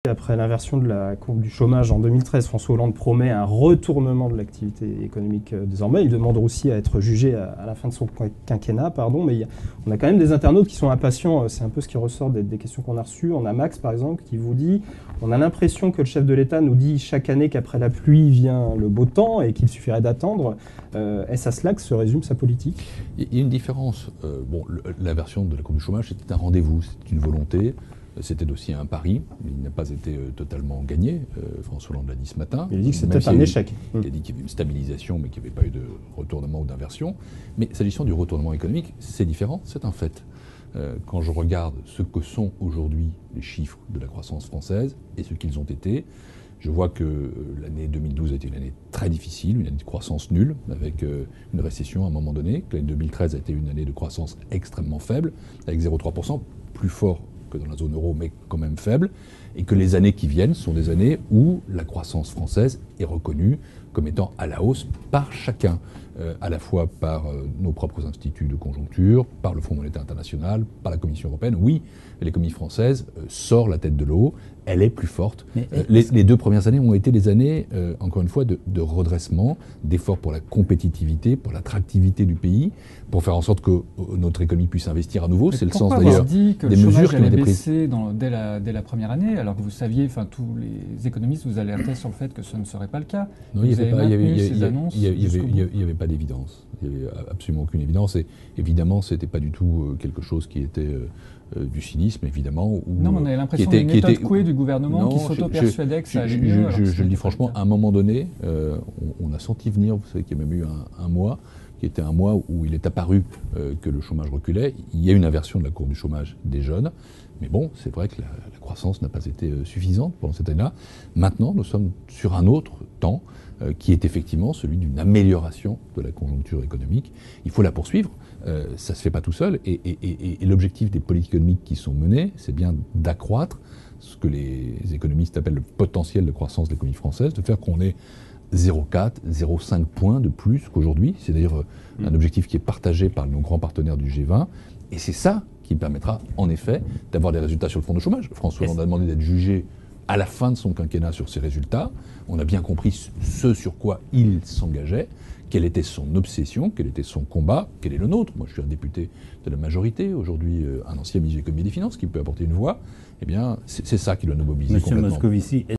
Après l'inversion de la courbe du chômage en 2013, François Hollande promet un retournement de l'activité économique désormais. Il demande aussi à être jugé à la fin de son quinquennat, mais on a quand même des internautes qui sont impatients. C'est un peu ce qui ressort des questions qu'on a reçues. On a Max, par exemple, qui vous dit « On a l'impression que le chef de l'État nous dit chaque année qu'après la pluie vient le beau temps et qu'il suffirait d'attendre. Est-ce à cela que se résume sa politique ?» Il y a une différence. L'inversion de la courbe du chômage, c'était un rendez-vous, c'était une volonté. C'était aussi un pari, mais il n'a pas été totalement gagné. François Hollande l'a dit ce matin. Il a dit que c'était un échec. Il a dit qu'il y avait une stabilisation, mais qu'il n'y avait pas eu de retournement ou d'inversion. Mais s'agissant du retournement économique, c'est différent, c'est un fait. Quand je regarde ce que sont aujourd'hui les chiffres de la croissance française et ce qu'ils ont été, je vois que l'année 2012 a été une année très difficile, une année de croissance nulle, avec une récession à un moment donné. L'année 2013 a été une année de croissance extrêmement faible, avec 0,3%, plus fort que dans la zone euro, mais quand même faible, et que les années qui viennent sont des années où la croissance française est reconnue comme étant à la hausse par chacun, à la fois par nos propres instituts de conjoncture, par le Fonds monétaire international, par la Commission européenne. Oui, l'économie française sort la tête de l'eau, elle est plus forte. Les 2 premières années ont été des années, encore une fois, de redressement, d'efforts pour la compétitivité, pour l'attractivité du pays, pour faire en sorte que notre économie puisse investir à nouveau. Mais c'est le sens d'ailleurs des que le mesures qui ont été prises. baissé dès la première année, alors que vous saviez, tous les économistes vous alertaient sur le fait que ce ne serait pas le cas. Non, il n'y avait pas d'évidence. Il n'y avait absolument aucune évidence. Et évidemment, ce n'était pas du tout quelque chose qui était du cynisme, évidemment. Non, mais on avait l'impression d'une méthode couée du gouvernement qui s'auto-persuadait que ça allait mieux. Je le dis franchement, à un moment donné, on a senti venir, vous savez qu'il y a même eu un mois, qui était un mois où il est apparu que le chômage reculait. Il y a une inversion de la courbe du chômage des jeunes. Mais bon, c'est vrai que la croissance n'a pas été suffisante pendant cette année-là. Maintenant, nous sommes sur un autre temps qui est effectivement celui d'une amélioration de la conjoncture économique. Il faut la poursuivre. Ça ne se fait pas tout seul. Et l'objectif des politiques économiques qui sont menées, c'est bien d'accroître ce que les économistes appellent le potentiel de croissance de l'économie française, de faire qu'on ait 0,4, 0,5 points de plus qu'aujourd'hui. C'est d'ailleurs un objectif qui est partagé par nos grands partenaires du G20. Et c'est ça qui permettra, en effet, d'avoir des résultats sur le front de chômage. François Hollande a demandé d'être jugé à la fin de son quinquennat sur ses résultats. On a bien compris ce sur quoi il s'engageait, quelle était son obsession, quel était son combat, quel est le nôtre. Moi, je suis un député de la majorité, aujourd'hui un ancien ministre de l'économie et des finances qui peut apporter une voix. Eh bien, c'est ça qui doit nous mobiliser complètement. Monsieur Moscovici,